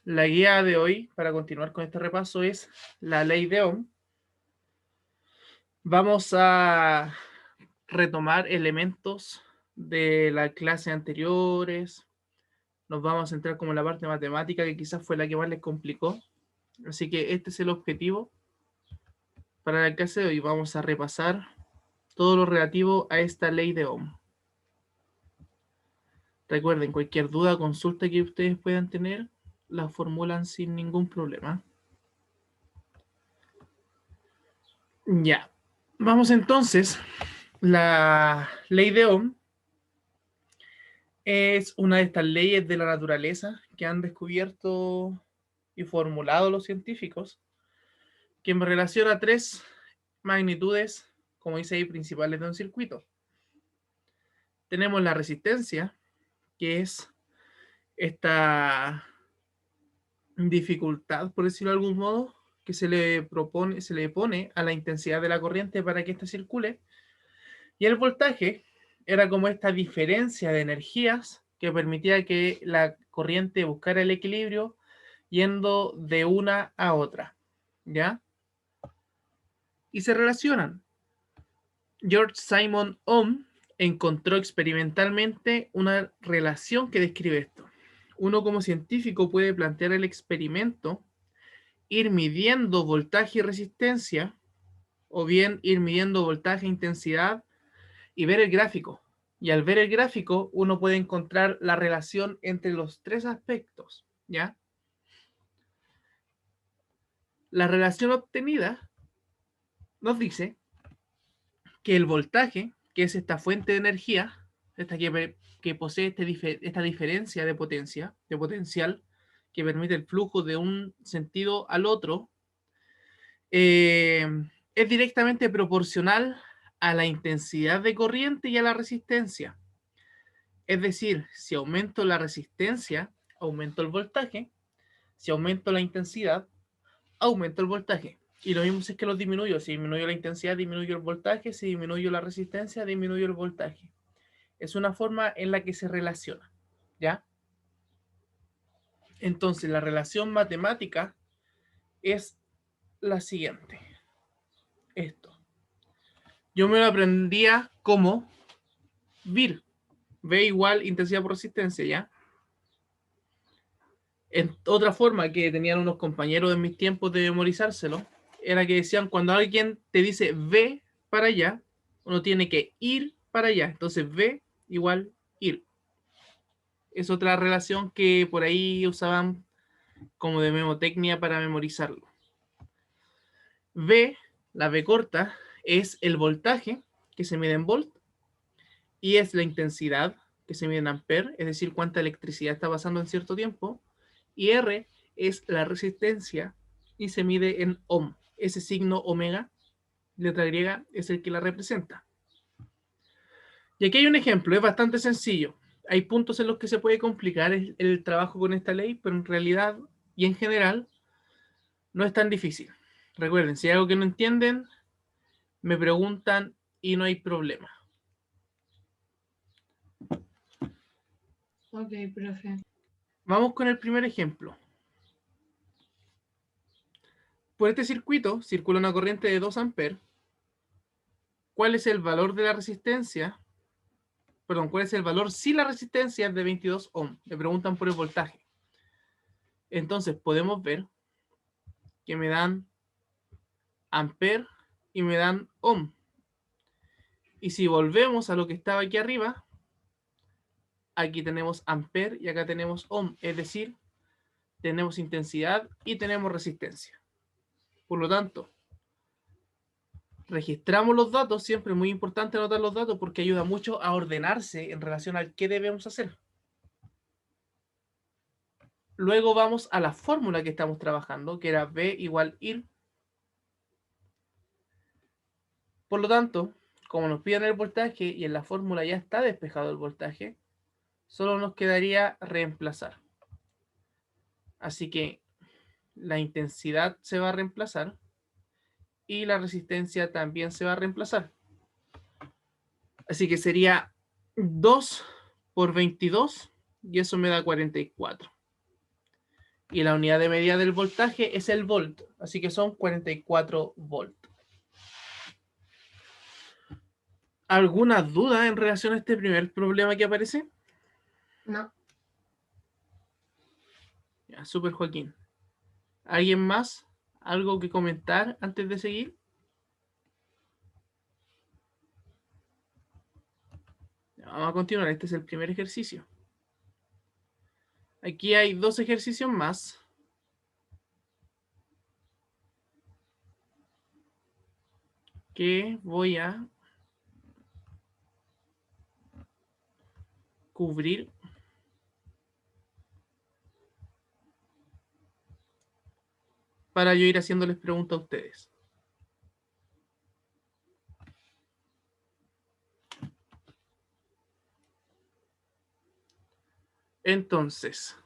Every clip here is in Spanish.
La guía de hoy, para continuar con este repaso, es la ley de Ohm. Vamos a retomar elementos de las clases anteriores. Nos vamos a centrar como en la parte matemática, que quizás fue la que más les complicó. Así que este es el objetivo para la clase de hoy. Vamos a repasar todo lo relativo a esta ley de Ohm. Recuerden, cualquier duda o consulta que ustedes puedan tener, la formulan sin ningún problema. Ya, vamos entonces. La ley de Ohm es una de estas leyes de la naturaleza que han descubierto y formulado los científicos, que me relaciona tres magnitudes, como dice ahí, principales de un circuito. Tenemos la resistencia, que es esta dificultad, por decirlo de algún modo, que se le pone a la intensidad de la corriente para que ésta circule. Y el voltaje era como esta diferencia de energías que permitía que la corriente buscara el equilibrio yendo de una a otra, ¿ya? Y se relacionan. George Simon Ohm encontró experimentalmente una relación que describe esto. Uno como científico puede plantear el experimento, ir midiendo voltaje y resistencia, o bien ir midiendo voltaje e intensidad y ver el gráfico. Y al ver el gráfico, uno puede encontrar la relación entre los tres aspectos, ¿ya? La relación obtenida nos dice que el voltaje, que es esta fuente de energía, esta que posee esta diferencia de potencia, de potencial, que permite el flujo de un sentido al otro, eh, es directamente proporcional a la intensidad de corriente y a la resistencia. Es decir, si aumento la resistencia, aumento el voltaje. Si aumento la intensidad, aumento el voltaje. Y lo mismo es que los disminuyo. Si disminuyo la intensidad, disminuyo el voltaje. Si disminuyo la resistencia, disminuyo el voltaje. Es una forma en la que se relaciona, ¿ya? Entonces, la relación matemática es la siguiente. Esto. Yo me lo aprendía como VIR. V igual intensidad por resistencia, ¿ya? En otra forma que tenían unos compañeros en mis tiempos de memorizárselo, era que decían, cuando alguien te dice ve para allá, uno tiene que ir para allá. Entonces ve igual ir. Es otra relación que por ahí usaban como de memotecnia para memorizarlo. V, la V corta, es el voltaje, que se mide en volt, y es la intensidad, que se mide en ampere, es decir, cuánta electricidad está pasando en cierto tiempo, y R es la resistencia y se mide en ohm. Ese signo omega, letra griega, es el que la representa. Y aquí hay un ejemplo, es bastante sencillo. Hay puntos en los que se puede complicar el trabajo con esta ley, pero en realidad y en general no es tan difícil. Recuerden, si hay algo que no entienden, me preguntan y no hay problema. Ok, profe. Vamos con el primer ejemplo. Por este circuito circula una corriente de 2 amperes. ¿Cuál es el valor de la resistencia? Perdón, ¿cuál es el valor si la resistencia es de 22 ohm? Me preguntan por el voltaje. Entonces podemos ver que me dan amper y me dan ohm. Y si volvemos a lo que estaba aquí arriba, aquí tenemos amper y acá tenemos ohm. Es decir, tenemos intensidad y tenemos resistencia. Por lo tanto, registramos los datos. Siempre es muy importante anotar los datos porque ayuda mucho a ordenarse en relación al qué debemos hacer. Luego vamos a la fórmula que estamos trabajando, que era V igual IR. Por lo tanto, como nos piden el voltaje y en la fórmula ya está despejado el voltaje, solo nos quedaría reemplazar. Así que la intensidad se va a reemplazar y la resistencia también se va a reemplazar. Así que sería 2 por 22 y eso me da 44. Y la unidad de medida del voltaje es el volt, así que son 44 volt. ¿Alguna duda en relación a este primer problema que aparece? No. Ya, súper, Joaquín. ¿Alguien más? ¿Algo que comentar antes de seguir? Ya, vamos a continuar. Este es el primer ejercicio. Aquí hay 2 ejercicios más. Que voy a cubrir para yo ir haciéndoles preguntas a ustedes. Entonces,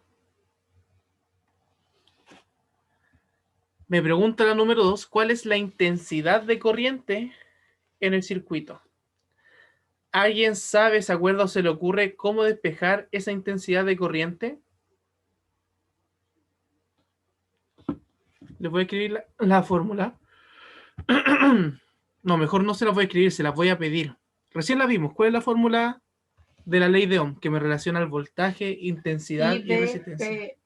me pregunta la número 2, ¿cuál es la intensidad de corriente en el circuito? ¿Alguien sabe, se acuerda o se le ocurre cómo despejar esa intensidad de corriente? Les voy a escribir la fórmula. No, mejor no se las voy a escribir, se las voy a pedir. Recién la vimos. ¿Cuál es la fórmula de la ley de Ohm que me relaciona el voltaje, intensidad y resistencia?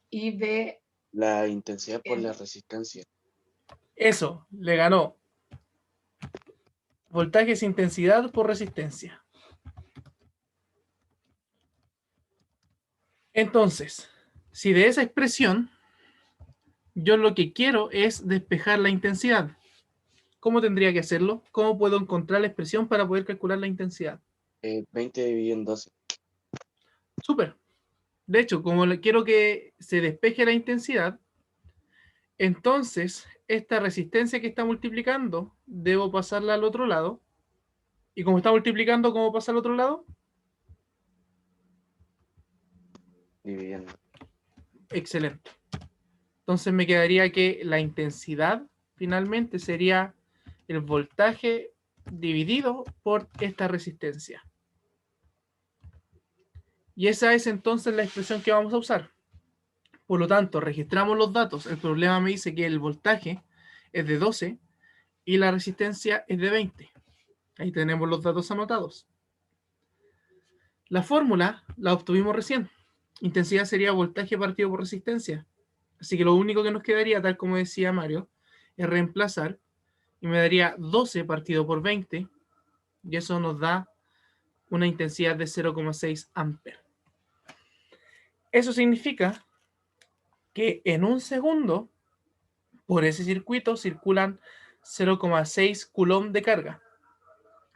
IB. La intensidad por la resistencia. Eso, le ganó. Voltaje es intensidad por resistencia. Entonces, si de esa expresión yo lo que quiero es despejar la intensidad, ¿cómo tendría que hacerlo? ¿Cómo puedo encontrar la expresión para poder calcular la intensidad? 20 dividido en 12. Súper. De hecho, como quiero que se despeje la intensidad, entonces esta resistencia que está multiplicando, debo pasarla al otro lado. Y como está multiplicando, ¿cómo pasa al otro lado? Dividiendo. Excelente. Entonces me quedaría que la intensidad finalmente sería el voltaje dividido por esta resistencia. Y esa es entonces la expresión que vamos a usar. Por lo tanto, registramos los datos. El problema me dice que el voltaje es de 12 y la resistencia es de 20. Ahí tenemos los datos anotados. La fórmula la obtuvimos recién. Intensidad sería voltaje partido por resistencia. Así que lo único que nos quedaría, tal como decía Mario, es reemplazar y me daría 12 partido por 20 y eso nos da una intensidad de 0,6 amperes. Eso significa que en un segundo por ese circuito circulan 0,6 coulomb de carga.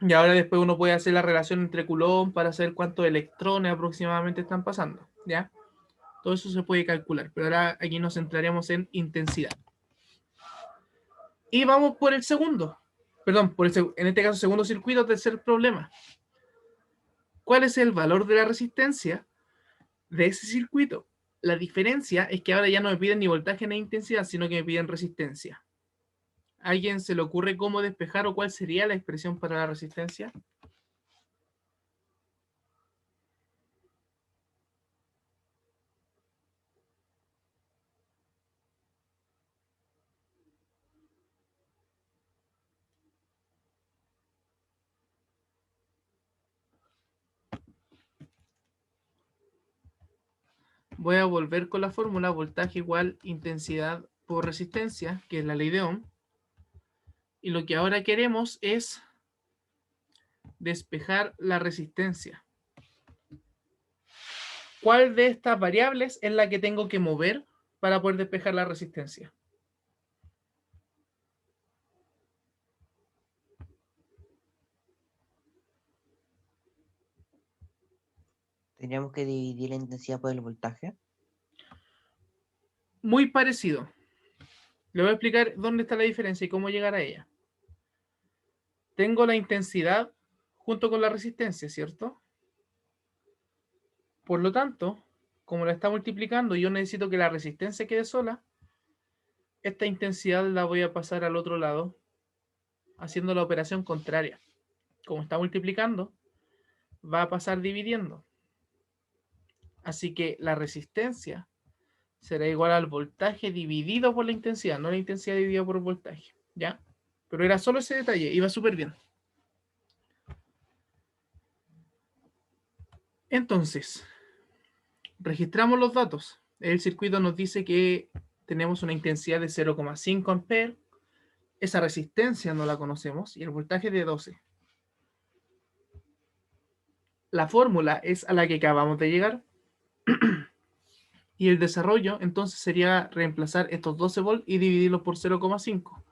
Y ahora después uno puede hacer la relación entre coulomb para saber cuántos electrones aproximadamente están pasando, ¿ya? Todo eso se puede calcular, pero ahora aquí nos centraremos en intensidad. Y vamos por el segundo, perdón, en este caso segundo circuito, tercer problema. ¿Cuál es el valor de la resistencia de ese circuito? La diferencia es que ahora ya no me piden ni voltaje ni intensidad, sino que me piden resistencia. ¿A alguien se le ocurre cómo despejar o cuál sería la expresión para la resistencia? Voy a volver con la fórmula voltaje igual intensidad por resistencia, que es la ley de Ohm. Y lo que ahora queremos es despejar la resistencia. ¿Cuál de estas variables es la que tengo que mover para poder despejar la resistencia? Tendríamos que dividir la intensidad por el voltaje. Muy parecido. Le voy a explicar dónde está la diferencia y cómo llegar a ella. Tengo la intensidad junto con la resistencia, ¿cierto? Por lo tanto, como la está multiplicando y yo necesito que la resistencia quede sola, esta intensidad la voy a pasar al otro lado haciendo la operación contraria. Como está multiplicando, va a pasar dividiendo. Así que la resistencia será igual al voltaje dividido por la intensidad, no la intensidad dividida por el voltaje, ¿ya? Pero era solo ese detalle, iba súper bien. Entonces, registramos los datos. El circuito nos dice que tenemos una intensidad de 0,5 amperes. Esa resistencia no la conocemos y el voltaje de 12. La fórmula es a la que acabamos de llegar. Y el desarrollo entonces sería reemplazar estos 12 volts y dividirlos por 0,5.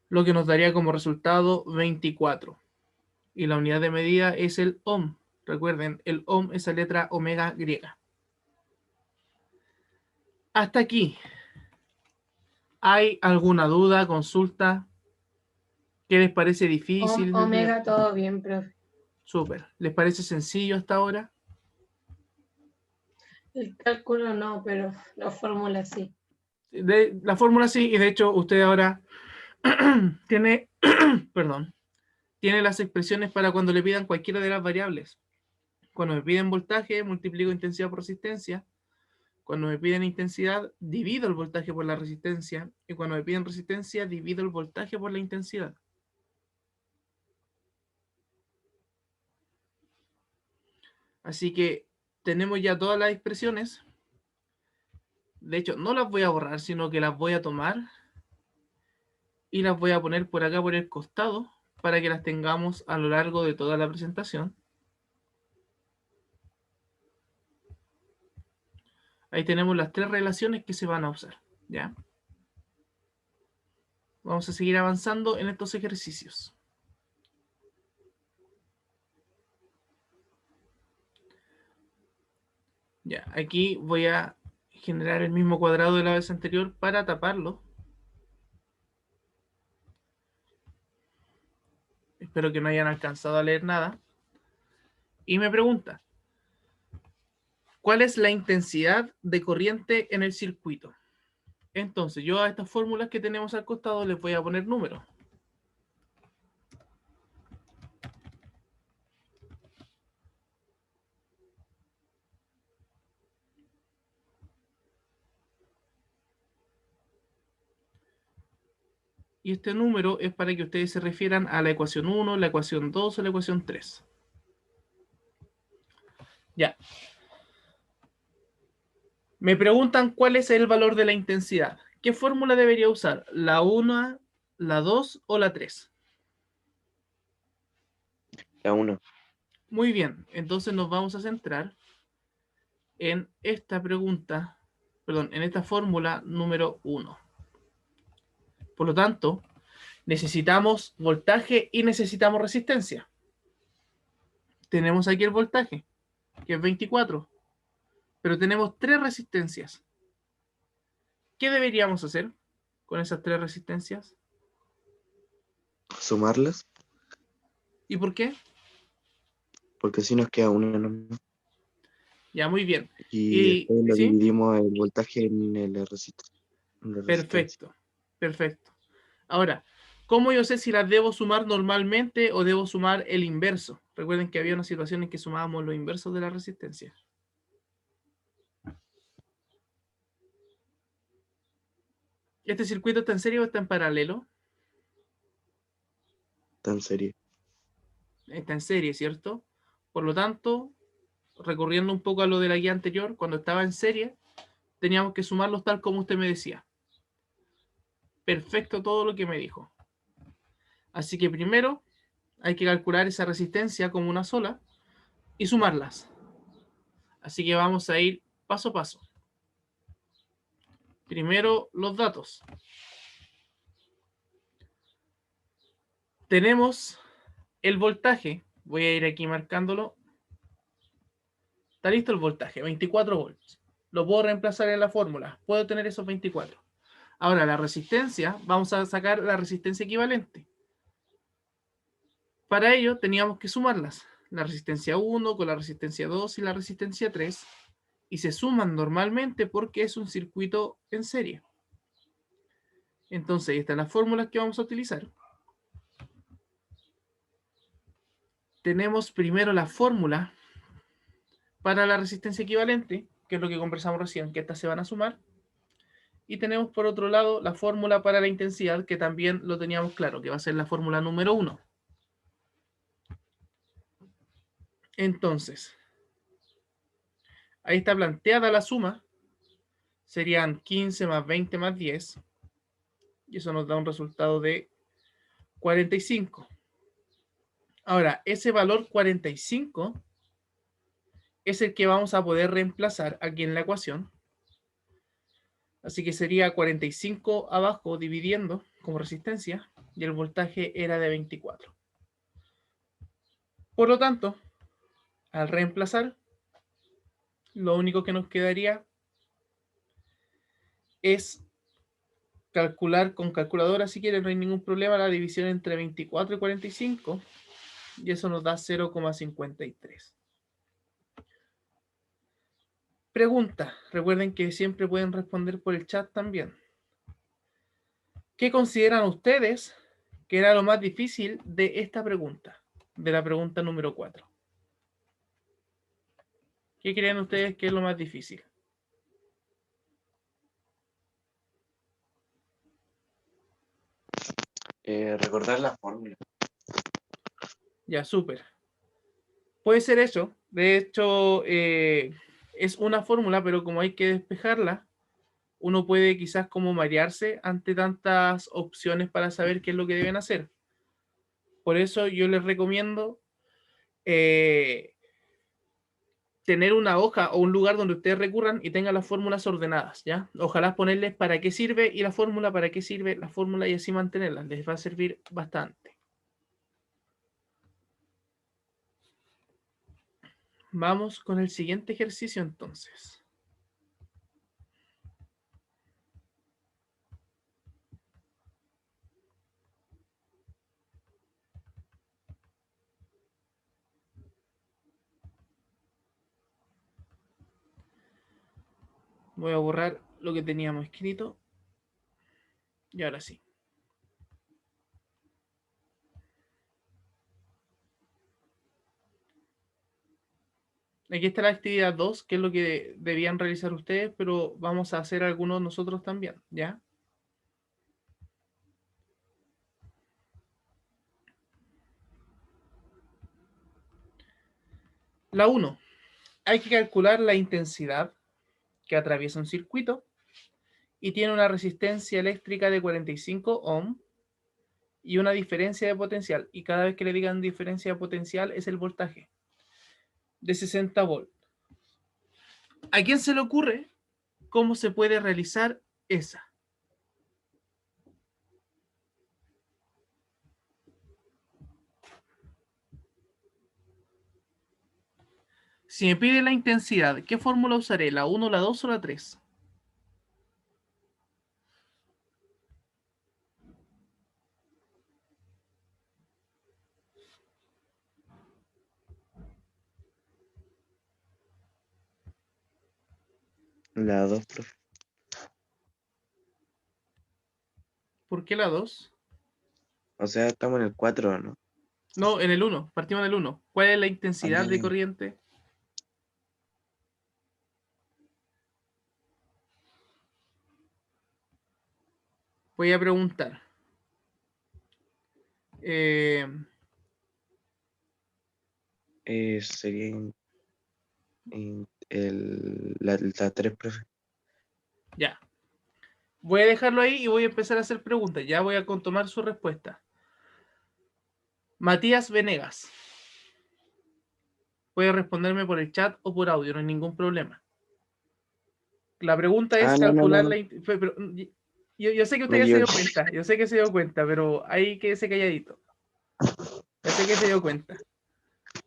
Lo que nos daría como resultado 24. Y la unidad de medida es el ohm. Recuerden, el ohm es la letra omega griega. Hasta aquí. ¿Hay alguna duda, consulta? ¿Qué les parece difícil? Omega, todo bien, profe. Súper. ¿Les parece sencillo hasta ahora? El cálculo no, pero la fórmula sí. La fórmula sí, y de hecho usted ahora tiene, perdón, tiene las expresiones para cuando le pidan cualquiera de las variables. Cuando me piden voltaje, multiplico intensidad por resistencia. Cuando me piden intensidad, divido el voltaje por la resistencia. Y cuando me piden resistencia, divido el voltaje por la intensidad. Así que tenemos ya todas las expresiones. De hecho, no las voy a borrar, sino que las voy a tomar y las voy a poner por acá por el costado para que las tengamos a lo largo de toda la presentación. Ahí tenemos las tres relaciones que se van a usar, ¿ya? Vamos a seguir avanzando en estos ejercicios. Ya, aquí voy a generar el mismo cuadrado de la vez anterior para taparlo. Espero que no hayan alcanzado a leer nada. Y me pregunta, ¿cuál es la intensidad de corriente en el circuito? Entonces, yo a estas fórmulas que tenemos al costado les voy a poner números. Y este número es para que ustedes se refieran a la ecuación 1, la ecuación 2 o la ecuación 3. Ya. Me preguntan cuál es el valor de la intensidad. ¿Qué fórmula debería usar? ¿La 1, la 2 o la 3? La 1. Muy bien, entonces nos vamos a centrar en esta pregunta, perdón, en esta fórmula número 1. Por lo tanto, necesitamos voltaje y necesitamos resistencia. Tenemos aquí el voltaje, que es 24, pero tenemos 3 resistencias. ¿Qué deberíamos hacer con esas 3 resistencias? Sumarlas, ¿Y por qué? porque así nos queda una nomás. Ya, muy bien. Y después lo ¿sí? dividimos el voltaje en la resistencia. Perfecto, perfecto. Ahora, ¿cómo yo sé si las debo sumar normalmente o debo sumar el inverso? Recuerden que había una situación en que sumábamos los inversos de la resistencia. ¿Este circuito está en serie o está en paralelo? Tan serio. Está en serie, ¿cierto? Por lo tanto, recurriendo un poco a lo de la guía anterior, cuando estaba en serie, teníamos que sumarlos tal como usted me decía. Perfecto todo lo que me dijo. Así que primero hay que calcular esa resistencia como una sola y sumarlas. Así que vamos a ir paso a paso. Primero los datos. Tenemos el voltaje. Voy a ir aquí marcándolo. Está listo el voltaje, 24 volts. Lo puedo reemplazar en la fórmula. Puedo tener esos 24. Ahora la resistencia, vamos a sacar la resistencia equivalente. Para ello teníamos que sumarlas. La resistencia 1 con la resistencia 2 y la resistencia 3. Y se suman normalmente porque es un circuito en serie. Entonces, estas son las fórmulas que vamos a utilizar. Tenemos primero la fórmula para la resistencia equivalente, que es lo que conversamos recién, que estas se van a sumar. Y tenemos por otro lado la fórmula para la intensidad, que también lo teníamos claro, que va a ser la fórmula número 1. Entonces, ahí está planteada la suma. Serían 15 más 20 más 10. Y eso nos da un resultado de 45. Ahora, ese valor 45 es el que vamos a poder reemplazar aquí en la ecuación. Así que sería 45 abajo dividiendo como resistencia y el voltaje era de 24. Por lo tanto, al reemplazar, lo único que nos quedaría es calcular con calculadora, si quieren, no hay ningún problema, la división entre 24 y 45, y eso nos da 0,53. Pregunta, recuerden que siempre pueden responder por el chat también. ¿Qué consideran ustedes que era lo más difícil de esta pregunta? De la pregunta número 4. ¿Qué creen ustedes que es lo más difícil? Recordar la fórmula. Ya, súper. Puede ser eso. De hecho, es una fórmula, pero como hay que despejarla, uno puede quizás como marearse ante tantas opciones para saber qué es lo que deben hacer. Por eso yo les recomiendo tener una hoja o un lugar donde ustedes recurran y tengan las fórmulas ordenadas, ¿ya? Ojalá ponerles para qué sirve y la fórmula, para qué sirve la fórmula y así mantenerlas. Les va a servir bastante. Vamos con el siguiente ejercicio entonces. Voy a borrar lo que teníamos escrito. Y ahora sí. Aquí está la actividad 2, que es lo que debían realizar ustedes, pero vamos a hacer algunos nosotros también, ¿ya? La 1. Hay que calcular la intensidad que atraviesa un circuito y tiene una resistencia eléctrica de 45 ohm y una diferencia de potencial. Y cada vez que le digan diferencia de potencial es el voltaje de 60 volts. ¿A quién se le ocurre cómo se puede realizar esa? Si me pide la intensidad, ¿qué fórmula usaré? ¿La 1, la 2 o la 3? La 2, profe. ¿Por qué la 2? O sea, estamos en el 4, ¿no? No, en el 1. Partimos en el 1. ¿Cuál es la intensidad de corriente? Voy a preguntar. Sería la 3, profe. Ya. Voy a dejarlo ahí y voy a empezar a hacer preguntas. Ya voy a tomar su respuesta. Matías Venegas. Puede responderme por el chat o por audio, no hay ningún problema. La pregunta es calcular no. Yo sé que usted Me ya se dio equivoqué. cuenta, yo sé que se dio cuenta, pero ahí quédese calladito. Ya sé que se dio cuenta.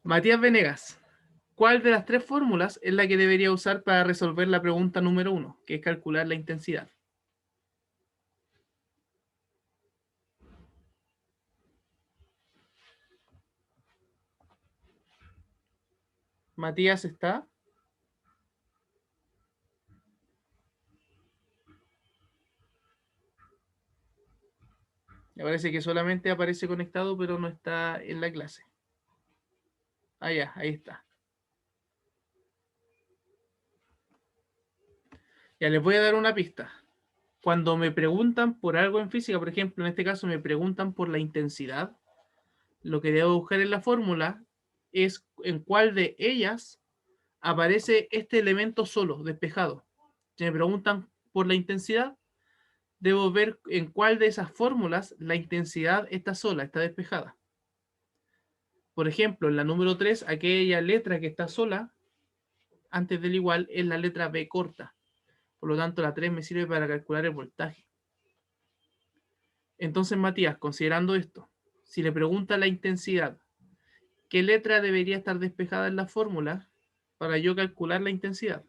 Matías Venegas, ¿cuál de las tres fórmulas es la que debería usar para resolver la pregunta número 1, que es calcular la intensidad? Matías está. Me parece que solamente aparece conectado, pero no está en la clase. Ah, ya, ahí está. Ya les voy a dar una pista. Cuando me preguntan por algo en física, por ejemplo, en este caso me preguntan por la intensidad, lo que debo buscar en la fórmula es en cuál de ellas aparece este elemento solo, despejado. Si me preguntan por la intensidad, debo ver en cuál de esas fórmulas la intensidad está sola, está despejada. Por ejemplo, en la número 3, aquella letra que está sola, antes del igual, es la letra B corta. Por lo tanto, la 3 me sirve para calcular el voltaje. Entonces, Matías, considerando esto, si le pregunta la intensidad, ¿qué letra debería estar despejada en la fórmula para yo calcular la intensidad?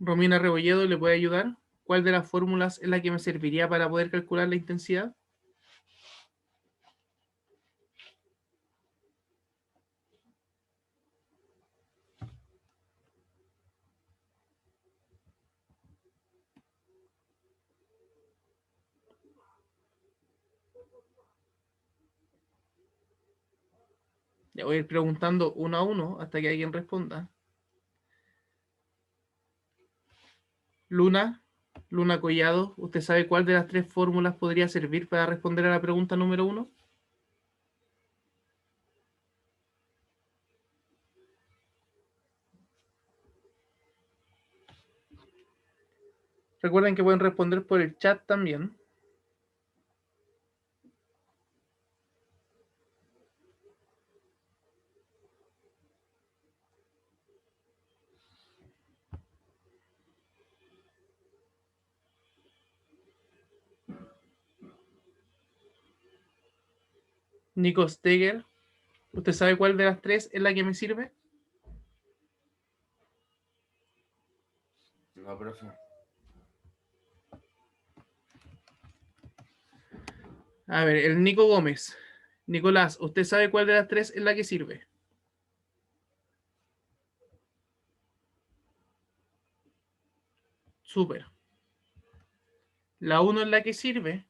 Romina Rebolledo, ¿le puede ayudar? ¿Cuál de las fórmulas es la que me serviría para poder calcular la intensidad? Le voy a ir preguntando uno a uno hasta que alguien responda. Luna Collado, ¿usted sabe cuál de las 3 fórmulas podría servir para responder a la pregunta número 1? Recuerden que pueden responder por el chat también. Nico Steger, ¿usted sabe cuál de las 3 es la que me sirve? No, profe. A ver, el Nico Gómez. Nicolás, ¿usted sabe cuál de las 3 es la que sirve? Súper. La 1 es la que sirve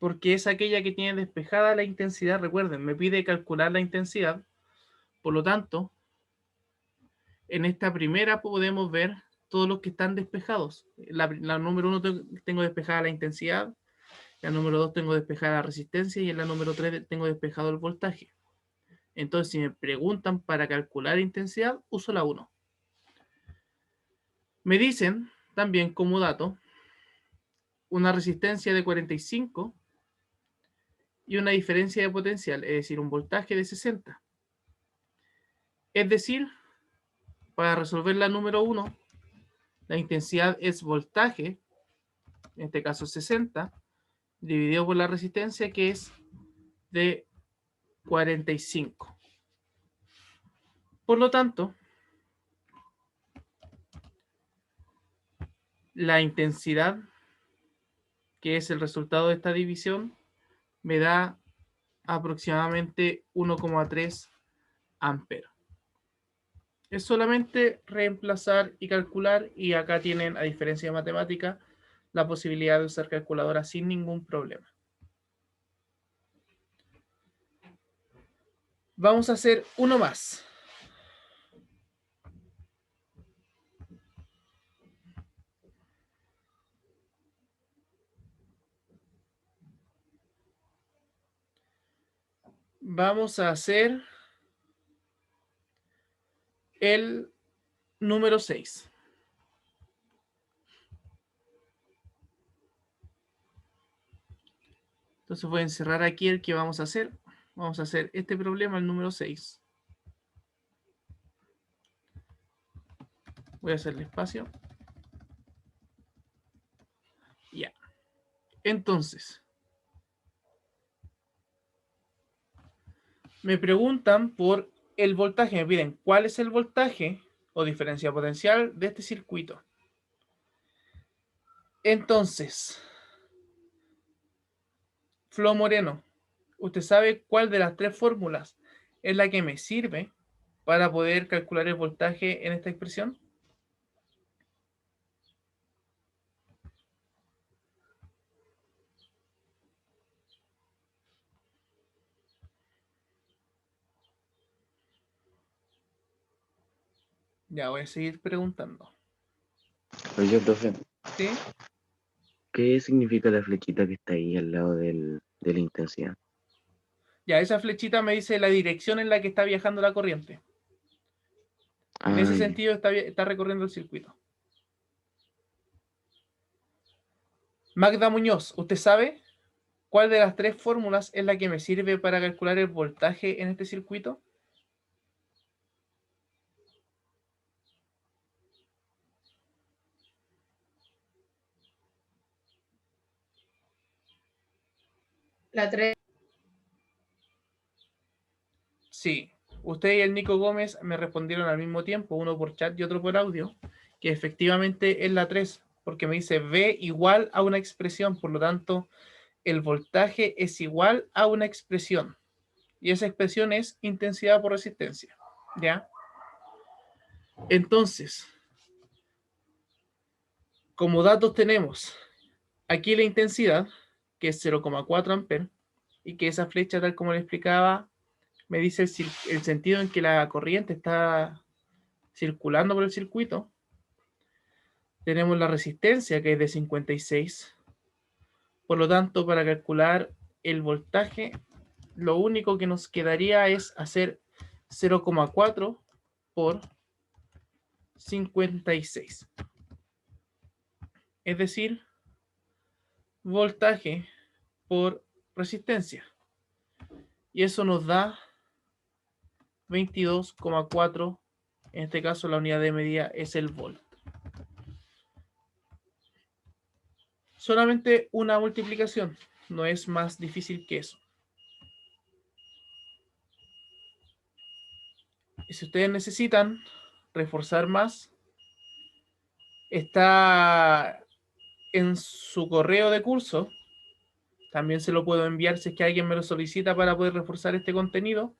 porque es aquella que tiene despejada la intensidad. Recuerden, me pide calcular la intensidad. Por lo tanto, en esta primera podemos ver todos los que están despejados. La número 1 tengo despejada la intensidad, la número 2 tengo despejada la resistencia y en la número 3 tengo despejado el voltaje. Entonces, si me preguntan para calcular intensidad, uso la 1. Me dicen también como dato una resistencia de 45 y una diferencia de potencial, es decir, un voltaje de 60. Es decir, para resolver la número 1, la intensidad es voltaje, en este caso 60, dividido por la resistencia, que es de 45. Por lo tanto, la intensidad, que es el resultado de esta división, me da aproximadamente 1,3 amperes. Es solamente reemplazar y calcular, y acá tienen, a diferencia de matemática, la posibilidad de usar calculadora sin ningún problema. Vamos a hacer uno más. Vamos a hacer el número 6. Entonces voy a encerrar aquí el que vamos a hacer. Vamos a hacer este problema, el número 6. Voy a hacerle espacio. Ya. Entonces, me preguntan por el voltaje. Me piden cuál es el voltaje o diferencia potencial de este circuito. Entonces, Flo Moreno, ¿Usted sabe cuál de las tres fórmulas es la que me sirve para poder calcular el voltaje en esta expresión? Ya voy a seguir preguntando. Oye, profe, ¿Sí? ¿qué significa la flechita que está ahí al lado de la intensidad? Ya, esa flechita me dice la dirección en la que está viajando la corriente. En ese Ah, ya. sentido está recorriendo el circuito. Magda Muñoz, ¿usted sabe cuál de las tres fórmulas es la que me sirve para calcular el voltaje en este circuito? La 3. Sí, usted y el Nico Gómez me respondieron al mismo tiempo, uno por chat y otro por audio, que efectivamente es la 3, porque me dice V igual a una expresión, por lo tanto, el voltaje es igual a una expresión, y esa expresión es intensidad por resistencia, ¿ya? Entonces, como datos tenemos aquí la intensidad, que es 0,4 amperes, y que esa flecha, tal como le explicaba, me dice el sentido en que la corriente está circulando por el circuito. Tenemos la resistencia, que es de 56. Por lo tanto, para calcular el voltaje, lo único que nos quedaría es hacer 0,4 por 56. Es decir, voltaje por resistencia. Y eso nos da 22,4. En este caso, la unidad de medida es el volt. Solamente una multiplicación, no es más difícil que eso. Y si ustedes necesitan reforzar más, está en su correo de curso. También se lo puedo enviar si es que alguien me lo solicita para poder reforzar este contenido.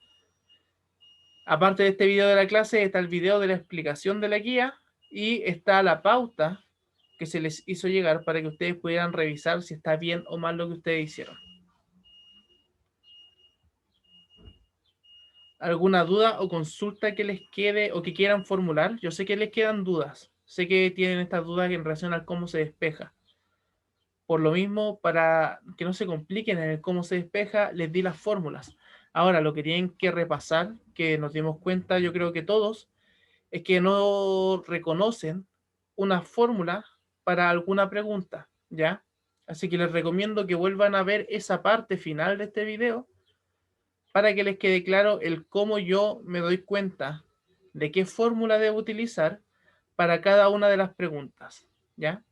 Aparte de este video de la clase, está el video de la explicación de la guía y está la pauta que se les hizo llegar para que ustedes pudieran revisar si está bien o mal lo que ustedes hicieron. ¿Alguna duda o consulta que les quede o que quieran formular? Yo sé que les quedan dudas. Sé que tienen estas dudas en relación a cómo se despeja. Por lo mismo, para que no se compliquen en el cómo se despeja, les di las fórmulas. Ahora, lo que tienen que repasar, que nos dimos cuenta, yo creo que todos, es que no reconocen una fórmula para alguna pregunta, ¿ya? Así que les recomiendo que vuelvan a ver esa parte final de este video para que les quede claro el cómo yo me doy cuenta de qué fórmula debo utilizar para cada una de las preguntas, ¿ya?